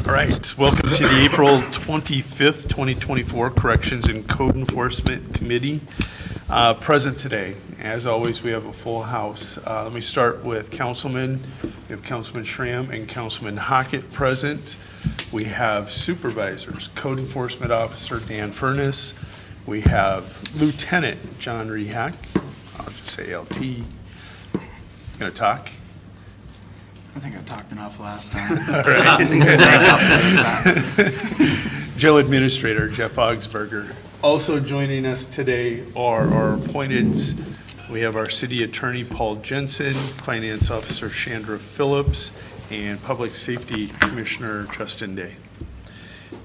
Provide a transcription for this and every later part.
All right, welcome to the April 25th, 2024 Corrections and Code Enforcement Committee. Present today, as always, we have a full house. Let me start with Councilman. We have Councilman Schramm and Councilman Hockett present. We have supervisors, Code Enforcement Officer Dan Furness. We have Lieutenant John Rehak. I'll just say LT. Gonna talk? I think I talked enough last time. All right. Jail Administrator Jeff Augsburger. Also joining us today are our appointeds. We have our City Attorney Paul Jensen, Finance Officer Chandra Phillips, and Public Safety Commissioner Justin Day.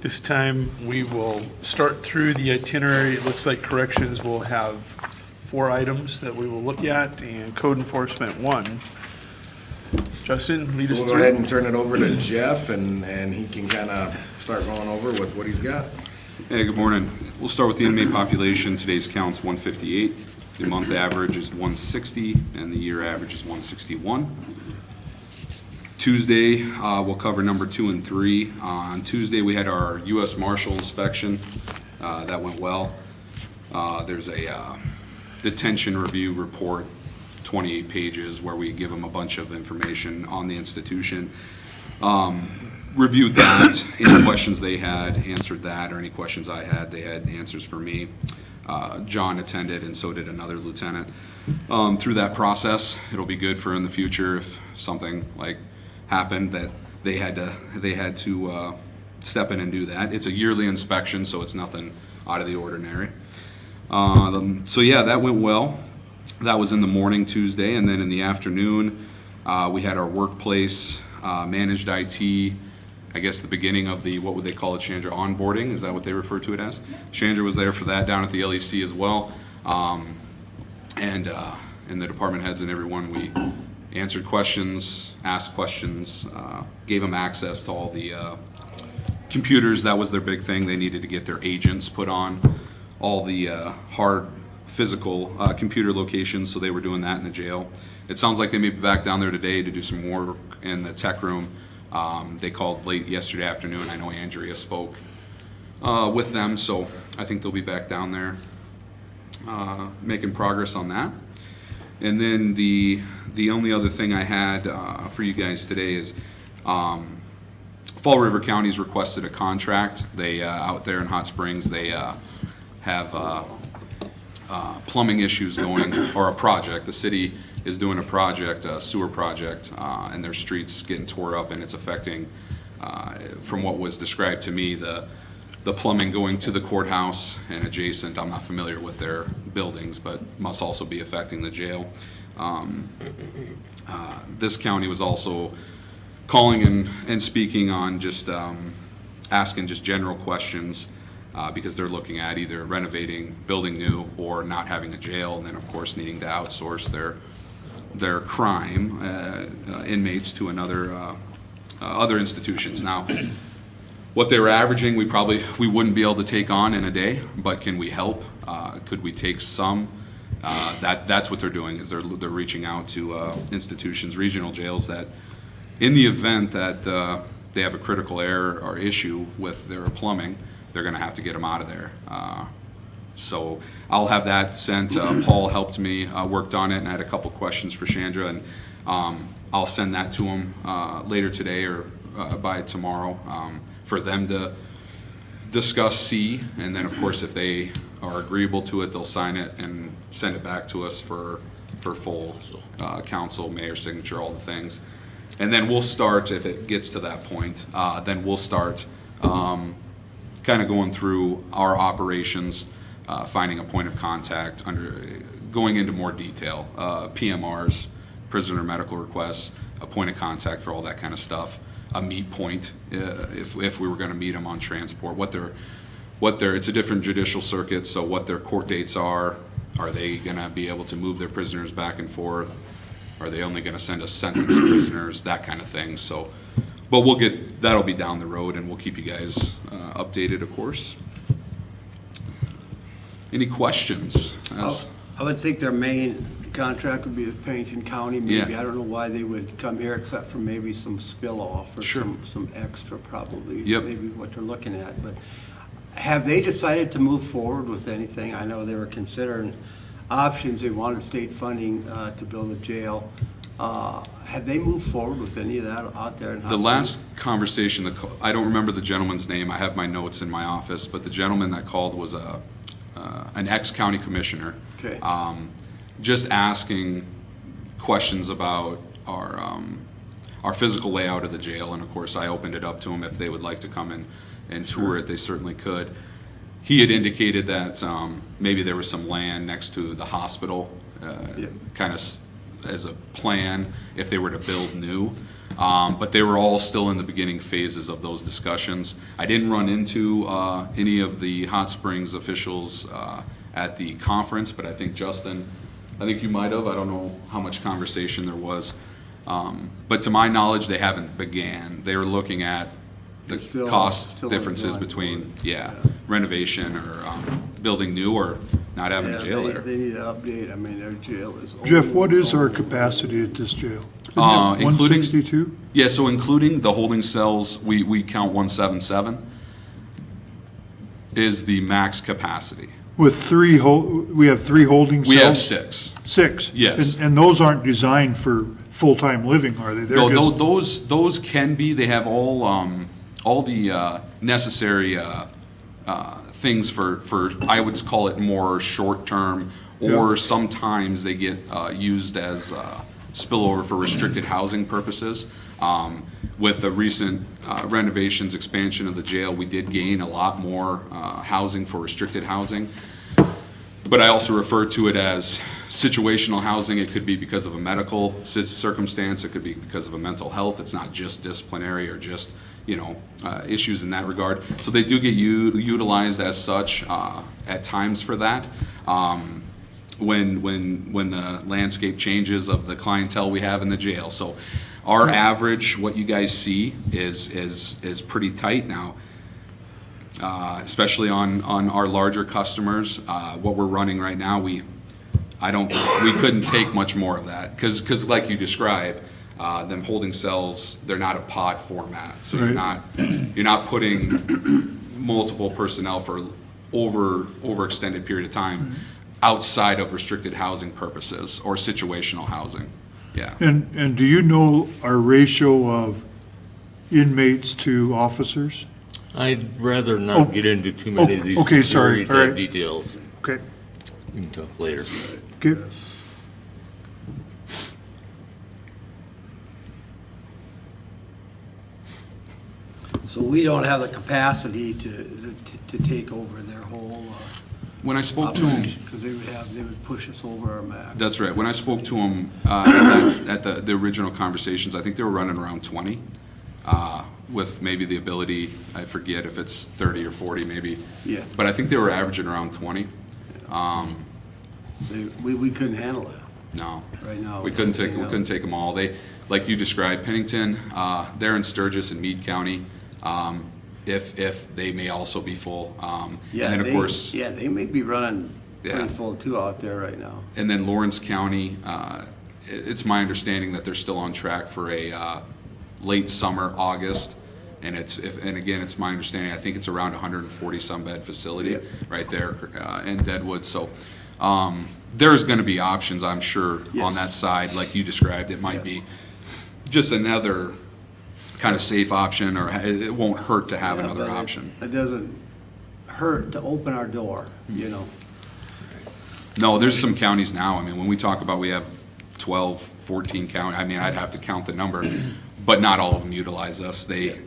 This time we will start through the itinerary. It looks like corrections will have 4 items that we will look at, and code enforcement 1. Justin, lead us So through. we'll go ahead and turn it over to Jeff, and he can kind of start going over with what he's got. Hey, good morning. We'll start with the inmate population. Today's count's 158. The month average is 160, and the year average is 161. Tuesday, we'll cover number 2 and 3. On Tuesday, we had our U.S. Marshal inspection. That went well. There's a detention review report, 28 pages, where we give them a bunch of information on the institution. Reviewed that, any questions they had, answered that, or any questions I had, they had answers for me. John attended, and so did another lieutenant. Through that process, it'll be good for in the future if something like happened that they had to step in and do that. It's a yearly inspection, so it's nothing out of the ordinary. So yeah, that went well. That was in the morning Tuesday, and then in the afternoon, we had our workplace managed IT. I guess the beginning of the, what would they call it, Chandra, onboarding? Is that what they refer to it as? Chandra was there for that down at the LEC as well. And the department heads and everyone, we answered questions, asked questions, gave them access to all the computers. That was their big thing. They needed to get their agents put on all the hard physical computer locations, so they were doing that in the jail. It sounds like they may be back down there today to do some more work in the tech room. They called late yesterday afternoon. I know Andrea spoke with them, so I think they'll be back down there making progress on that. And then the only other thing I had for you guys today is Fall River County's requested a contract. They out there in Hot Springs, they have plumbing issues going, or a project. The city is doing a project, a sewer project, and their streets getting tore up, and it's affecting, from what was described to me, the plumbing going to the courthouse and adjacent. I'm not familiar with their buildings, but must also be affecting the jail. This county was also calling and speaking on just asking just general questions, because they're looking at either renovating, building new, or not having a jail, and then of course needing to outsource their crime inmates to other institutions. Now, what they were averaging, we wouldn't be able to take on in a day, but can we help? Could we take some? That's what they're doing, is they're reaching out to institutions, regional jails, that in the event that they have a critical error or issue with their plumbing, they're going to have to get them out of there. So I'll have that sent. Paul helped me, worked on it, and I had a couple questions for Chandra, and I'll send that to him later today or by tomorrow for them to discuss C, and then of course if they are agreeable to it, they'll sign it and send it back to us for full council, mayor signature, all the things. And then we'll start, if it gets to that point, then we'll start kind of going through our operations, finding a point of contact, going into more detail, PMRs, prisoner medical requests, a point of contact for all that kind of stuff, a meet point, if we were going to meet them on transport, it's a different judicial circuit, so what their court dates are they going to be able to move their prisoners back and forth? Are they only going to send us sentenced prisoners? That kind of thing. So, but that'll be down the road, and we'll keep you guys updated, of course. Any questions? I would think their main contract would be with Pennington County, maybe. Yeah. I don't know why they would come here, except for maybe some spill off or Sure. some extra probably. Yep. Maybe what they're looking at, but have they decided to move forward with anything? I know they were considering options, they wanted state funding to build a jail. Have they moved forward with any of that out there in The Hot last conversation, I don't remember the gentleman's name, I have my notes in my office, but the gentleman that called was an ex-county commissioner. Okay. Just asking questions about our physical layout of the jail, and of course, I opened it up to them. If they would like to come and tour it, they certainly could. He had indicated that maybe there was some land next to the hospital, Yep. kind of as a plan if they were to build new. But they were all still in the beginning phases of those discussions. I didn't run into any of the Hot Springs officials at the conference, but I think Justin, I think you might have. I don't know how much conversation there was. But to my knowledge, they haven't began. They were looking at the Still- cost still on the differences drawing between, board. yeah, renovation or building new or not having a jail there. They need to update, I mean, their jail is old. Jeff, what is our old. capacity at this jail? Including- 162? Yeah, so including the holding cells, we count 177 is the max capacity. With we have 3 holding cells? We have 6. 6? Yes. And those aren't designed for full-time living, are they? They're No, just- those can be, they have all the necessary things for, I would call it more short-term, or Yeah. sometimes they get used as spillover for restricted housing purposes. With the recent renovations, expansion of the jail, we did gain a lot more housing for restricted housing. But I also refer to it as situational housing. It could be because of a medical circumstance, it could be because of a mental health. It's not just disciplinary or just, issues in that regard. So they do get utilized as such at times for that. When the landscape changes of the clientele we have in the jail. So our average, what you guys see is pretty tight now. Especially on our larger customers, what we're running right now, we couldn't take much more of that, because like you described, them holding cells, they're not a pod format, so Right. you're not putting multiple personnel for overextended period of time outside of restricted housing purposes or situational housing, yeah. And do you know our ratio of inmates to officers? I'd rather Oh, not get into too many of these okay, sorry, very all right. exact details. Okay, We can talk later. okay. So we don't have the capacity to take over their whole When I spoke to him, operation, because they would push us over our max. that's right. When I spoke to him at the original conversations, I think they were running around 20, with maybe the ability, I forget if it's 30 or 40 maybe. Yeah. But I think they were averaging around 20. We couldn't handle that No, right now. we couldn't take them all. They, like you described, Pennington, they're in Sturgis and Meade County. If they may also be full. Yeah, And then, of course, Yeah, they may be running Yeah. pretty full too out there right now. and then Lawrence County, it's my understanding that they're still on track for a late summer, August. And again, it's my understanding, I think it's around 140 some bed facility Yep. right there in Deadwood. So there's going to be options, I'm sure, Yes. on that side, like you described. It might Yeah. be just another kind of safe option, or it won't hurt to have Yeah, another but option. It doesn't hurt to open our door, you know? No, there's some counties now, I mean, when we talk about we have 12, 14 county, I mean, I'd have to count the number, but not all of them utilize us. The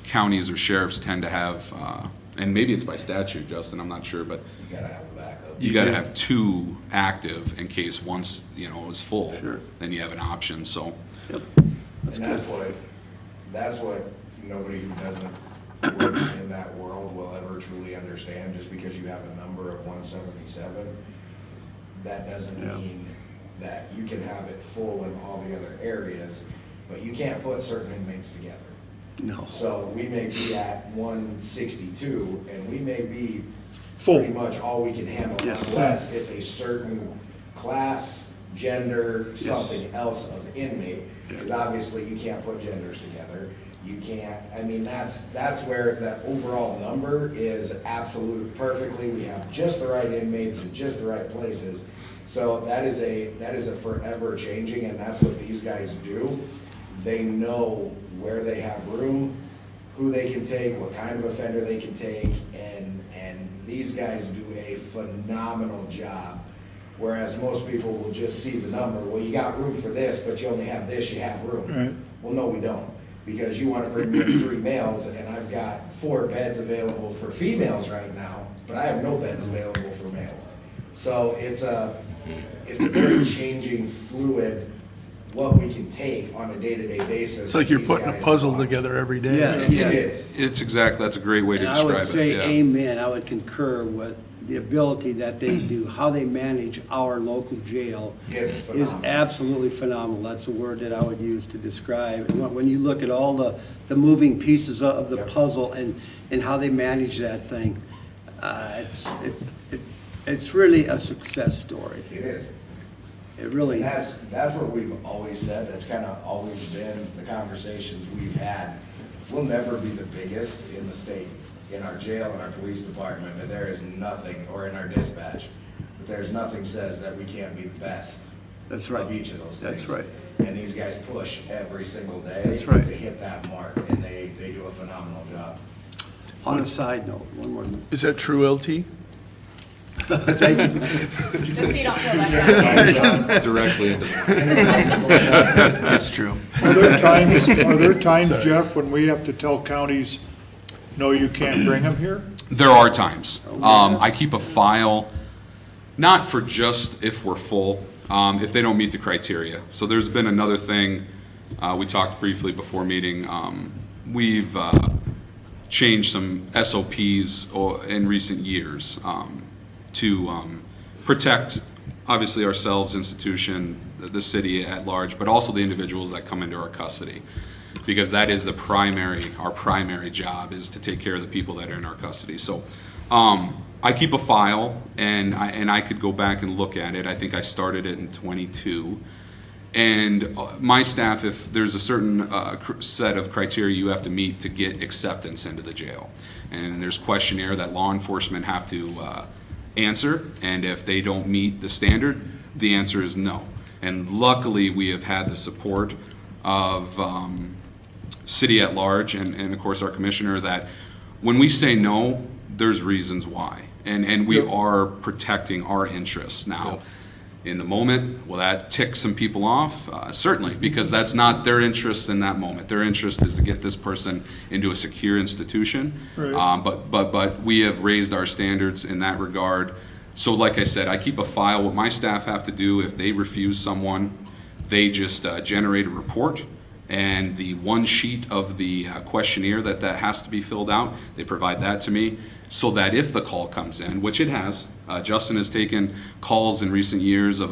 counties or sheriffs tend to have, and maybe it's by statute, Justin, I'm not sure, but You gotta have a backup. you gotta have 2 active in case once, is full. Sure. Then you have an option, so. Yep. And that's what nobody who doesn't work in that world will ever truly understand. Just because you have a number of 177, that doesn't Yeah. mean that you can have it full in all the other areas, but you can't put certain inmates together. No. So we may be at 162, and we may be Full. pretty much all we can handle unless it's a certain class, gender, something else of inmate. Because obviously you can't put genders together. You can't, I mean, that's where that overall number is absolute perfectly. We have just the right inmates in just the right places. So that is a forever changing, and that's what these guys do. They know where they have room, who they can take, what kind of offender they can take, and these guys do a phenomenal job. Whereas most people will just see the number, well, you got room for this, but you only have this, you have room. Right. Well, no, we don't, because you want to bring me in 3 males, and I've got 4 beds available for females right now, but I have no beds available for males. So it's a very changing, fluid, what we can take on a day-to-day basis. It's like you're These putting a guys puzzle are together every day. Yeah. It is. It's exactly, that's a great way to And I describe it. would say yeah. amen, I would concur with the ability that they do, how they manage our local jail It's is phenomenal. absolutely phenomenal. That's the word that I would use to describe. And when you look at all the moving pieces of the Yep. puzzle and how they manage that thing, it's really a success story. It is. It really And is. that's what we've always said, that's kind of always been the conversations we've had. We'll never be the biggest in the state, in our jail, in our police department, but there is nothing, or in our dispatch, but there's nothing says that we can't be the best That's right. of each of those things. That's right. And these guys push every single day That's right. to hit that mark, and they do a phenomenal job. On a side note, one more. Is that true, LT? Thank you. Just so you don't feel left out. Directly into That's true. Are there times, Jeff, when we have to tell counties, no, you can't bring them here? There are times. I keep a file, not for just if we're full, if they don't meet the criteria. So there's been another thing, we talked briefly before meeting. We've changed some SOPs in recent years to protect, obviously, ourselves, institution, the city at large, but also the individuals that come into our custody. Because that is our primary job is to take care of the people that are in our custody. So I keep a file, and I could go back and look at it. I think I started it in '22. And my staff, if there's a certain set of criteria you have to meet to get acceptance into the jail. And there's questionnaire that law enforcement have to answer, and if they don't meet the standard, the answer is no. And luckily, we have had the support of city at large and of course our commissioner, that when we say no, there's reasons why. And we are protecting our interests. Now, in the moment, will that tick some people off? Certainly, because that's not their interest in that moment. Their interest is to get this person into a secure institution. Right. But we have raised our standards in that regard. So like I said, I keep a file. What my staff have to do, if they refuse someone, they just generate a report, and the one sheet of the questionnaire that has to be filled out, they provide that to me, so that if the call comes in, which it has, Justin has taken calls in recent years of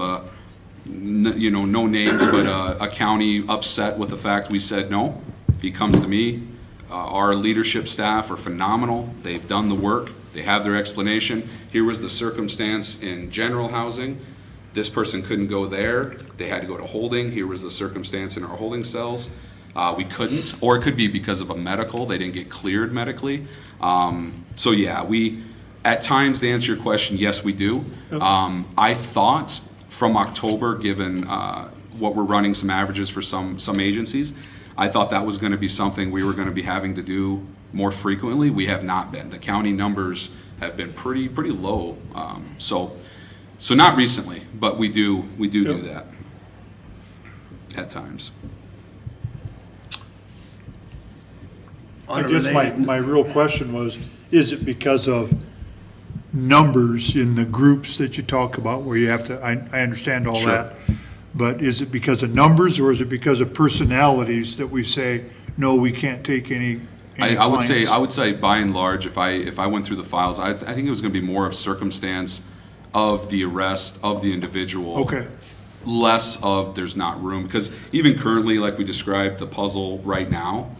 no names, but a county upset with the fact we said no. He comes to me. Our leadership staff are phenomenal. They've done the work. They have their explanation. Here was the circumstance in general housing. This person couldn't go there. They had to go to holding. Here was the circumstance in our holding cells. We couldn't, or it could be because of a medical. They didn't get cleared medically. So yeah, we, at times, to answer your question, yes, we do. I thought from October, given what we're running some averages for some agencies, I thought that was going to be something we were going to be having to do more frequently. We have not been. The county numbers have been pretty low. So not recently, but we do that at times. I guess my real question was, is it because of numbers in the groups that you talk about where you have to, I understand all Sure. that. But is it because of numbers, or is it because of personalities that we say, no, we can't take any I would clients? say by and large, if I went through the files, I think it was going to be more of circumstance of the arrest of the individual. Okay. Less of there's not room, because even currently, like we described the puzzle right now,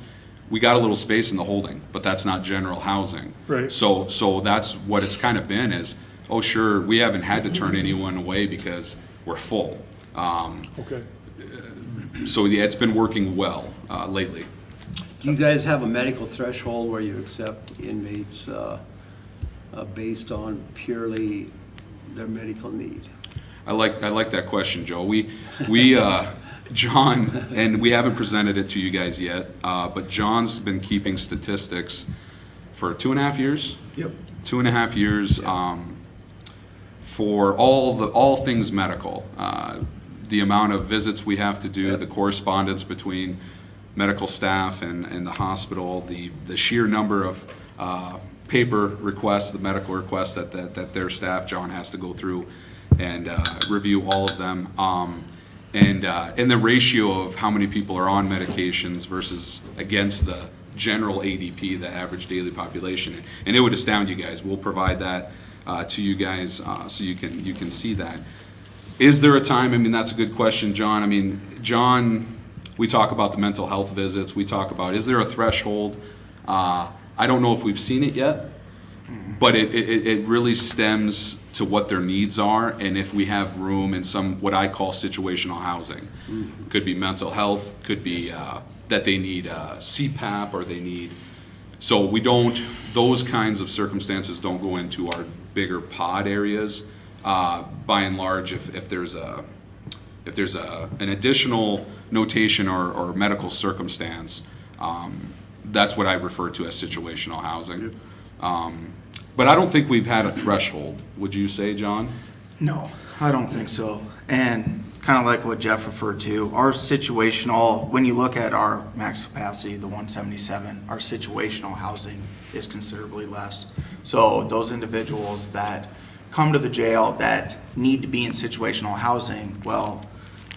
we got a little space in the holding, but that's not general housing. Right. So that's what it's kind of been is, oh, sure, we haven't had to turn anyone away because we're full. Okay. So yeah, it's been working well lately. Do you guys have a medical threshold where you accept inmates based on purely their medical need? I like that question, Joe. We John, and we haven't presented it to you guys yet, but John's been keeping statistics for 2.5 years. Yep. 2.5 years for all things medical. The amount of visits we have to do, the correspondence between medical staff and the hospital, the sheer number of paper requests, the medical requests that their staff, John, has to go through and review all of them. And the ratio of how many people are on medications versus against the general ADP, the average daily population. And it would astound you guys. We'll provide that to you guys so you can see that. Is there a time? I mean, that's a good question, John. I mean, John, we talk about the mental health visits. We talk about, is there a threshold? I don't know if we've seen it yet, but it really stems to what their needs are and if we have room in some, what I call situational housing. Could be mental health, could be that they need CPAP or they need, so we don't, those kinds of circumstances don't go into our bigger pod areas. By and large, if there's an additional notation or medical circumstance, that's what I refer to as situational housing. But I don't think we've had a threshold. Would you say, John? No, I don't think so. And kind of like what Jeff referred to, our situational, when you look at our max capacity, the 177, our situational housing is considerably less. So those individuals that come to the jail that need to be in situational housing, well,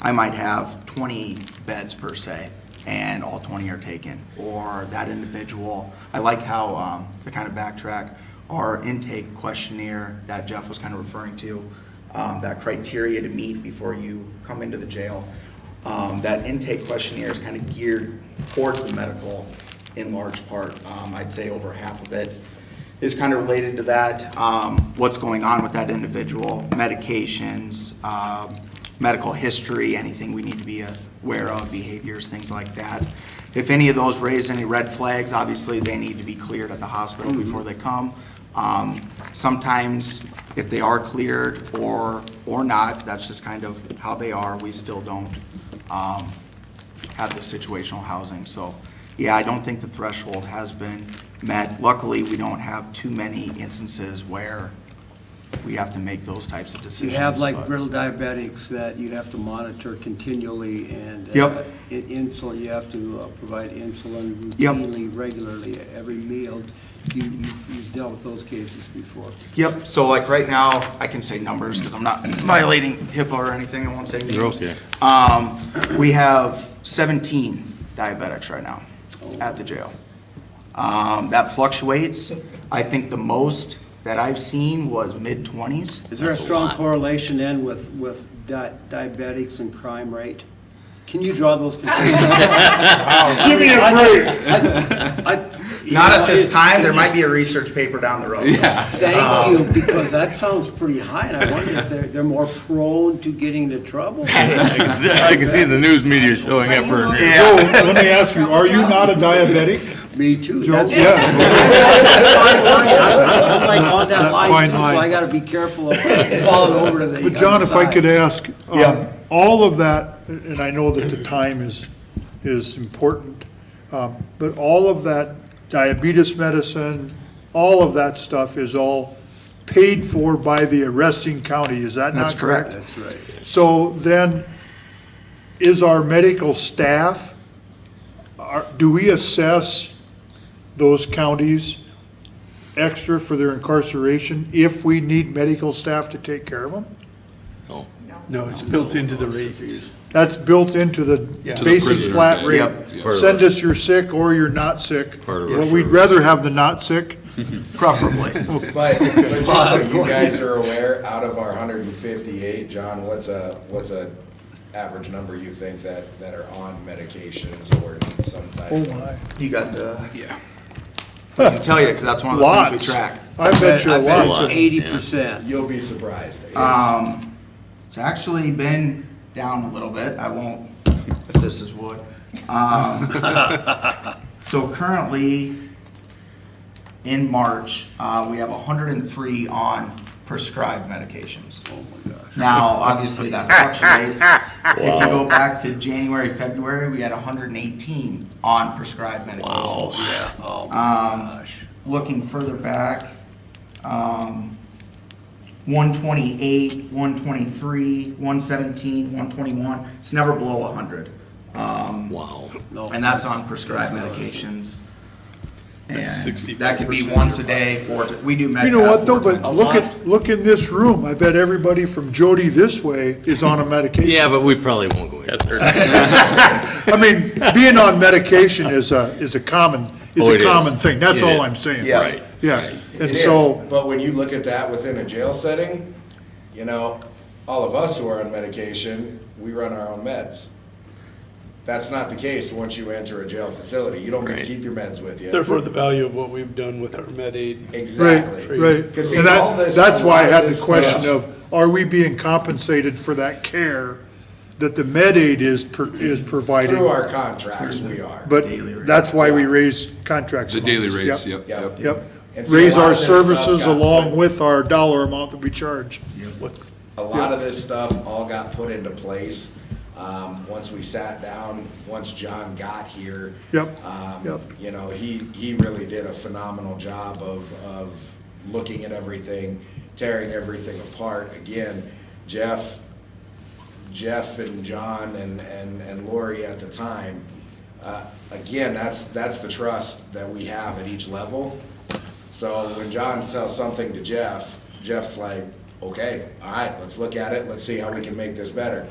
I might have 20 beds per se, and all 20 are taken. Or that individual, I like how, to kind of backtrack, our intake questionnaire that Jeff was kind of referring to, that criteria to meet before you come into the jail, that intake questionnaire is kind of geared towards the medical in large part. I'd say over half of it is kind of related to that, what's going on with that individual, medications, medical history, anything we need to be aware of, behaviors, things like that. If any of those raise any red flags, obviously they need to be cleared at the hospital before they come. Sometimes if they are cleared or not, that's just kind of how they are. We still don't have the situational housing. So yeah, I don't think the threshold has been met. Luckily, we don't have too many instances where we have to make those types of You decisions. have like but- brittle diabetics that you have to monitor continually, and Yep. insulin, you have to provide insulin Yep. routinely, regularly, every meal. You've dealt with those cases before. Yep, so like right now, I can say numbers because I'm not violating HIPAA or anything, I won't say names. You're okay. We have 17 diabetics right now at the jail. That fluctuates. I think the most that I've seen was mid-20s. Is there a strong correlation then with diabetics and crime rate? Can you draw those conclusions? Give me a break. Not at this time, there might be a research paper down the road. Thank you, because that sounds pretty high, and I wonder if they're more prone to getting into trouble. I can see the news media showing up for it. So, let me ask you, are you not a diabetic? Me too. Joe? That's Yeah. fine line. I'm like on that line Fine too, so line. I gotta be careful of falling over to the But John, if I other could side. ask, Yeah. all of that, and I know that the time is important, but all of that diabetes medicine, all of that stuff is all paid for by the arresting county, is that not That's correct? correct. That's right. So then, is our medical staff, do we assess those counties extra for their incarceration if we need medical staff to take care of them? No, it's built into the rates. That's built into the Yeah. To the basic prisoner, flat yeah. rate. Yep. Send us you're sick or you're not sick. Part of our Well, we'd service. rather have the not sick. Preferably. But just so you guys are aware, out of our 158, John, what's a average number you think that are on medications or need some type Oh, of? my. You got the, Yeah. I can tell you, because that's one of the things Lots. we track. I bet you I a bet lot. it's 80%. You'll be surprised. It's- It's actually been down a little bit. I won't, if this is what. So currently, in March, we have 103 on prescribed medications. Oh my gosh. Now, obviously, that fluctuates. If you go back to January, February, we had 118 on prescribed medications. Yeah, oh my gosh. Looking further back, 128, 123, 117, 121, it's never below 100. Wow. No. And that's on prescribed medications. And That's that could be 65%. once a day, we do You know what though, but Medpass look in this room. I bet everybody from Jody this way is on a medication. Yeah, but we probably won't go into that. I mean, being on medication is a common Oh, it is. thing. That's It all is. I'm saying. Yeah. Right. Yeah, right. and It is, so, but when you look at that within a jail setting, you know, all of us who are on medication, we run our own meds. That's not the case once you enter a jail facility. You don't get to Right. keep your meds with you. Therefore, the value of what we've done with our Med Aid. right, Exactly. right. Because see, And all this- that's why I a lot had of the this question stuff- of, are we being compensated for that care that the Med Aid is providing? Through our contracts, we are. But Daily rate. that's why we raise contracts. The daily amounts. rates, Yep, yep. Yep. And Yep. see, a Raise lot our of this stuff services got along put- with our dollar amount that we charge. A lot of this stuff all got put into place, once we sat down, once John got here. Yep, yep. You know, he really did a phenomenal job of looking at everything, tearing everything apart. Again, Jeff and John and Lori at the time, again, that's the trust that we have at each level. So when John sells something to Jeff, Jeff's like, okay, all right, let's look at it, let's see how we can make this better.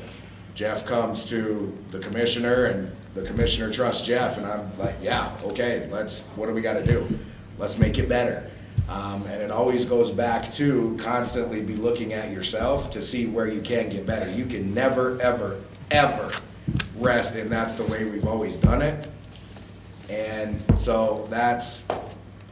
Jeff comes to the commissioner and the commissioner trusts Jeff and I'm like, yeah, okay, what do we gotta do? Let's make it better. And it always goes back to constantly be looking at yourself to see where you can get better. You can never, ever, ever rest, and that's the way we've always done it. And so that's,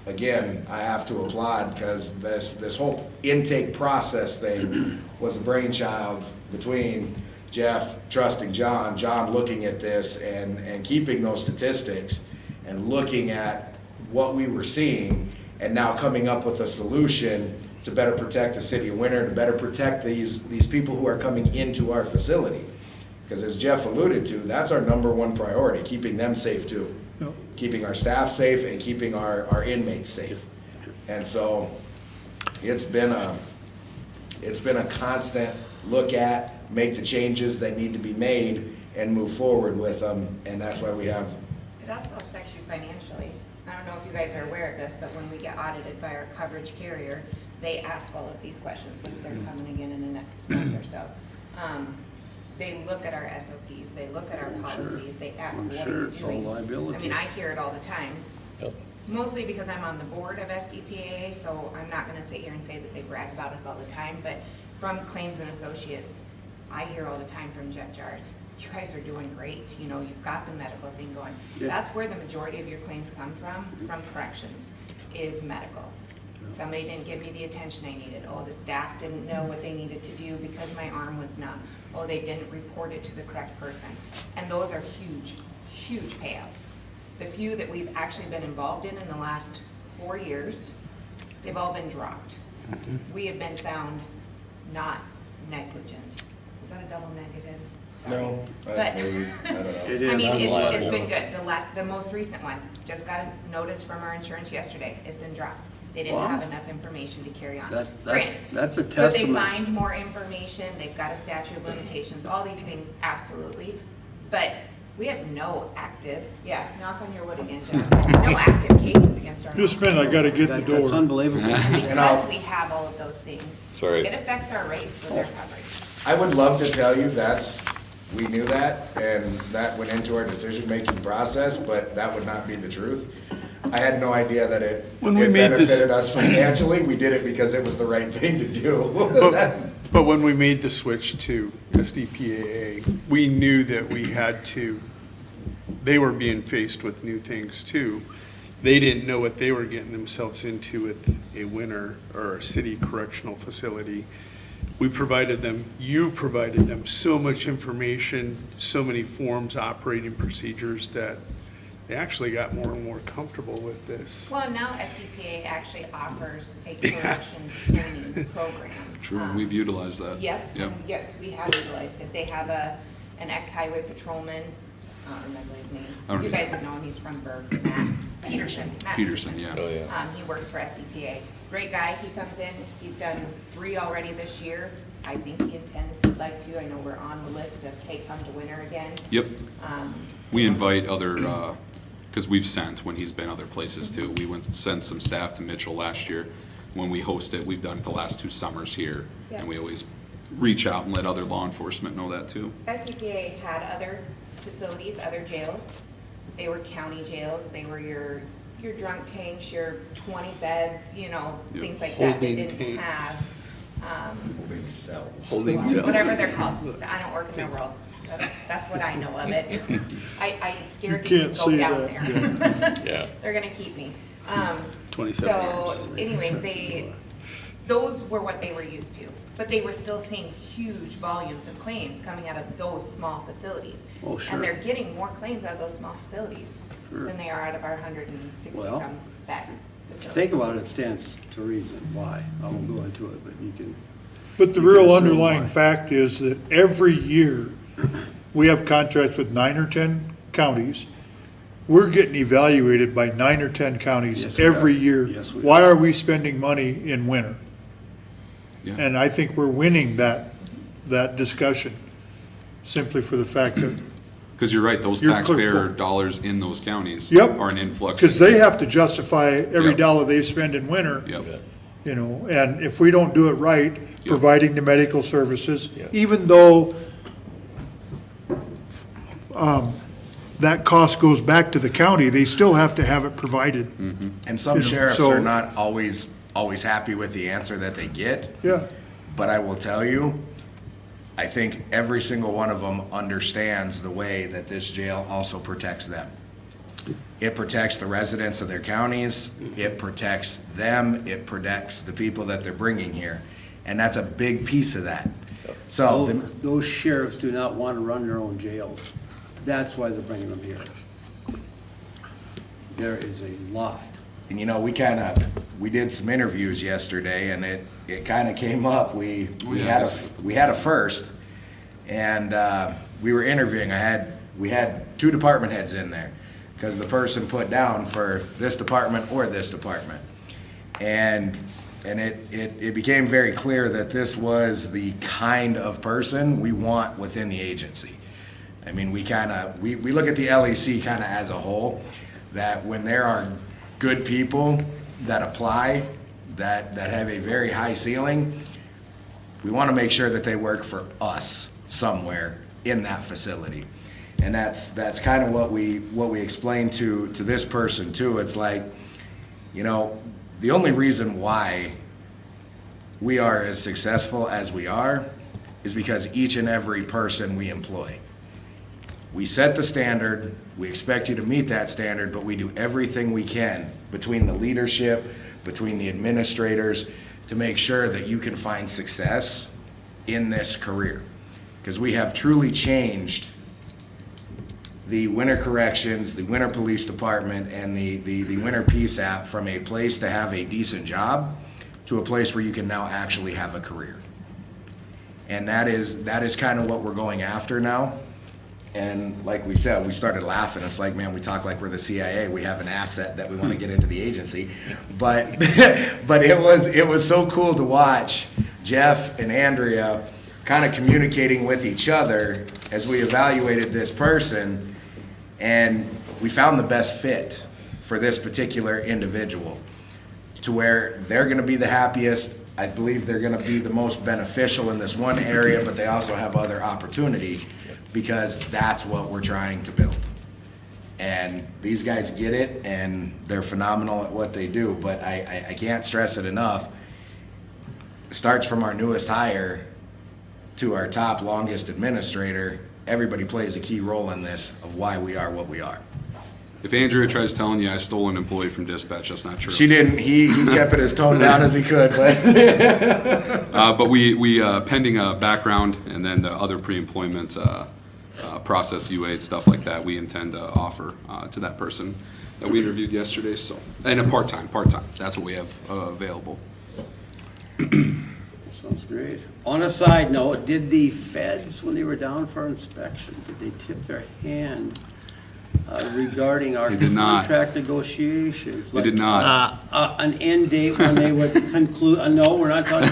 again, I have to applaud because this whole intake process thing was a brainchild between Jeff trusting John, John looking at this and keeping those statistics and looking at what we were seeing and now coming up with a solution to better protect the city of Winter, to better protect these people who are coming into our facility. Because as Jeff alluded to, that's our number one priority, keeping them safe too. Yep. Keeping our staff safe and keeping our inmates safe. And so it's been a constant look at, make the changes that need to be made and move forward with them. And that's why we have, It also affects you financially. I don't know if you guys are aware of this, but when we get audited by our coverage carrier, they ask all of these questions, which they're coming again in the next month or so. They look at our SOPs, they look at our policies, they ask, I'm what are sure you it's all doing? liability. I mean, I hear it all the time. Mostly because I'm on the board of SDPAA, so I'm not gonna sit here and say that they brag about us all the time, but from Claims and Associates, I hear all the time from Jeff Jars, you guys are doing great, you know, you've got the medical thing going. Yeah. That's where the majority of your claims come from corrections, is medical. Somebody didn't give me the attention I needed, oh, the staff didn't know what they needed to do because my arm was numb, oh, they didn't report it to the correct person. And those are huge, huge payouts. The few that we've actually been involved in the last 4 years, they've all been dropped. We have been found not negligent. Is that a double negative? Sorry. no, But- I don't know. It I is mean, it's unliable. been good. The most recent one, just got a notice from our insurance yesterday, has been dropped. They didn't Wow. have enough information to carry on. That- Granted, that's a Could they testament. find more information? They've got a statute of limitations, all these things, absolutely. But we have no active, yeah, knock on your wood again, Jeff, no active cases against our. Just a minute, I gotta get the That's door. unbelievable. And And I'll- because we have all of those things, Sorry. it affects our rates with our coverage. I would love to tell you we knew that, and that went into our decision-making process, but that would not be the truth. I had no idea that it When we it made this- benefited us financially. We did it because it was the right thing to do. That's- But when we made the switch to SDPAA, we knew that we had to, they were being faced with new things too. They didn't know what they were getting themselves into with a winter or a city correctional facility. We provided them, you provided them so much information, so many forms, operating procedures that they actually got more and more comfortable with this. Well, now SDPA actually offers a corrections training program. True, we've utilized that. Yep, Yep. yes, we have utilized it. They have an ex-highway patrolman, I don't remember his I name. don't You either. guys would know him, he's from Berg, Matt Peterson. Matt Peterson, yeah. Oh, yeah. He works for SDPA. Great guy, he comes in, he's done 3 already this year. I think he intends, he'd like to, I know we're on the list of take come to winter again. Yep. Um, We invite other, because we've sent, when he's been other places too, we sent some staff to Mitchell last year. When we host it, we've done it the last 2 summers here, Yeah. and we always reach out and let other law enforcement know that too. SDPA had other facilities, other jails. They were county jails. They were your drunk tanks, your 20 beds, you know, Yep. things like that. They Holding didn't have, tanks. Big cells. Holding cells. whatever they're called. I don't work in their world. That's what I know of it. I'm scared to You even can't go say down that, there. Yeah. They're gonna keep me. 27 So years. anyways, those were what they were used to. But they were still seeing huge volumes of claims coming out of those small facilities. Oh, sure. And they're getting more claims out of those small facilities than they are out of our 160 Well, some bed If you facilities. think about it, it stands to reason why. I won't go into it, but you can. But the You can real assume underlying why. fact is that every year, we have contracts with 9 or 10 counties. We're getting evaluated by 9 or 10 Yes, counties we every are. year. Yes, we are. Why are we spending money in winter? Yeah. And I think we're winning that discussion, simply for the fact that, Because you're right, those You're taxpayer clear. dollars in those counties Yep. are an influx. because they have to justify every Yep. dollar they spend in winter. Yep. You know, and if we don't do it right, providing the medical services, even though that cost goes back to the county, they still have to have it provided. And some You know, sheriffs so- are not always happy with the answer that they get. Yeah, But I will tell you, I think every single one of them understands the way that this jail also protects them. It protects the residents of their counties, it protects them, it protects the people that they're bringing here. And that's a big piece of that. So, Those sheriffs do not want to run their own jails. That's why they're bringing them here. There is a lot. and you know, we did some interviews yesterday and it kind of came up. We had a first and we were interviewing. We had 2 department heads in there because the person put down for this department or this department. And it became very clear that this was the kind of person we want within the agency. I mean, we look at the LEC kind of as a whole, that when there are good people that apply, that have a very high ceiling, we want to make sure that they work for us somewhere in that facility. And that's kind of what we explained to this person too. It's like, you know, the only reason why we are as successful as we are is because each and every person we employ. We set the standard, we expect you to meet that standard, but we do everything we can between the leadership, between the administrators, to make sure that you can find success in this career. Because we have truly changed the Winter Corrections, the Winter Police Department, and the Winter Peace app from a place to have a decent job to a place where you can now actually have a career. And that is kind of what we're going after now. And like we said, we started laughing. It's like, man, we talk like we're the CIA. We have an asset that we want to get into the agency. But but it was so cool to watch Jeff and Andrea kind of communicating with each other as we evaluated this person, and we found the best fit for this particular individual to where they're going to be the happiest. I believe they're going to be the most beneficial in this one area, but they also have other opportunity because that's what we're trying to build. And these guys get it, and they're phenomenal at what they do, but I can't stress it enough. It starts from our newest hire to our top longest administrator. Everybody plays a key role in this of why we are what we are. If Andrea tries telling you I stole an employee from dispatch, that's not true. She didn't, he kept it as toned down as he could, but. But we pending a background and then the other pre-employment process, UA, stuff like that, we intend to offer to that person that we interviewed yesterday, so, and a part-time, that's what we have available. Sounds great. On a side note, did the feds, when they were down for inspection, did they tip their hand regarding our They did not. contract negotiations? They did not. An end date when they would conclude, no, we're not talking,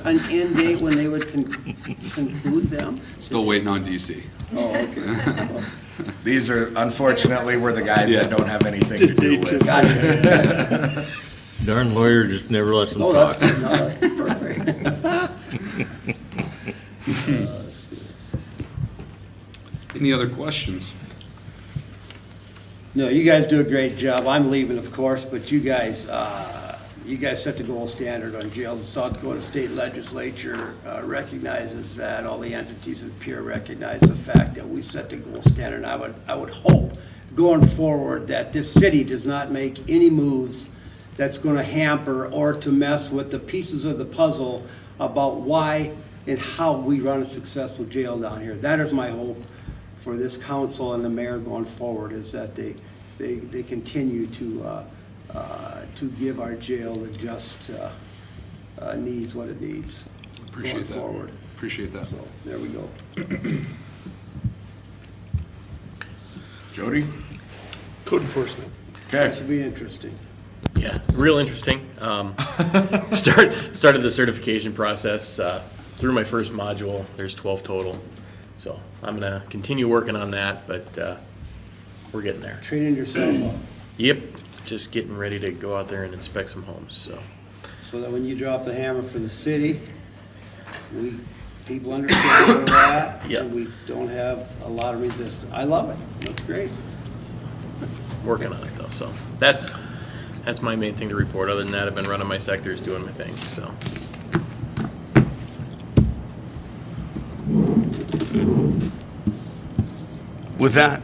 an end date when they would conclude them? Still waiting on DC. Oh, okay. These are, unfortunately, we're the guys that Yeah. don't have anything to do with. Gotcha. Darn lawyer just never lets them Oh, talk. that's, no, that's perfect. Any other questions? No, you guys do a great job. I'm leaving, of course, but you guys set the gold standard on jails. The South Dakota State Legislature recognizes that. All the entities of Pierre recognize the fact that we set the gold standard. And I would hope going forward that this city does not make any moves that's going to hamper or to mess with the pieces of the puzzle about why and how we run a successful jail down here. That is my hope for this council and the mayor going forward, is that they continue to give our jail the just needs what it needs Appreciate going that. forward. Appreciate that. So, there we go. Jody? Code enforcement. Okay. This will be interesting. Yeah, real interesting. Started the certification process, through my first module. There's 12 total. So I'm gonna continue working on that, but we're getting there. Training yourself up Yep, just getting ready to go out there and inspect some homes, so. so that when you drop the hammer for the city, people understand where we're at. Yeah. And we don't have a lot of resistance. I love it. That's great. Working on it though, so that's my main thing to report. Other than that, I've been running my sectors, doing my thing, so. With that,